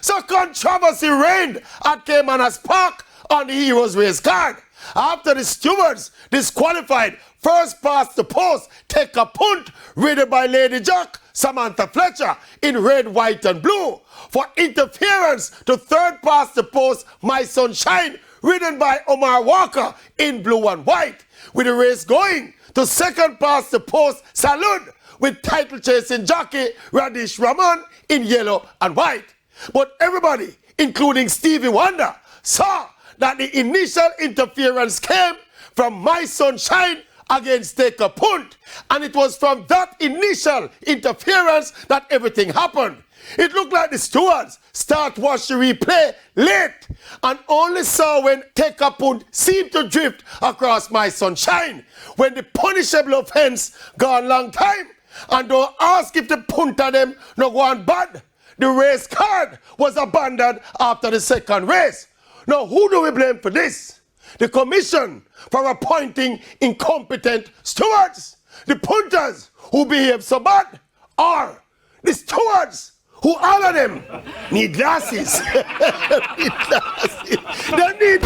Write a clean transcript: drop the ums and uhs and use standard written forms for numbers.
So controversy reigned at Caymanas Park on the Heroes Race card after the stewards disqualified first past the post take a punt ridden by Lady Jack Samantha Fletcher in red, white and blue for interference to third past the post My Sunshine ridden by Omar Walker in blue and white, with the race going to second past the post Salute with title chasing jockey Radish Rahman in yellow and white. But everybody, including Stevie Wonder, saw that the initial interference came from My Sunshine against Take a Punt, and it was from that initial interference that everything happened. It looked like the stewards start watch the replay late and only saw when Take a Punt seemed to drift across My Sunshine when the punishable offense gone long time, and don't ask if the punter them no go on bad. The race card was abandoned after the second race. Now, who do we blame for this? The commission for appointing incompetent stewards, the punters who behave so bad, or the stewards who all of them need glasses. Need glasses. They need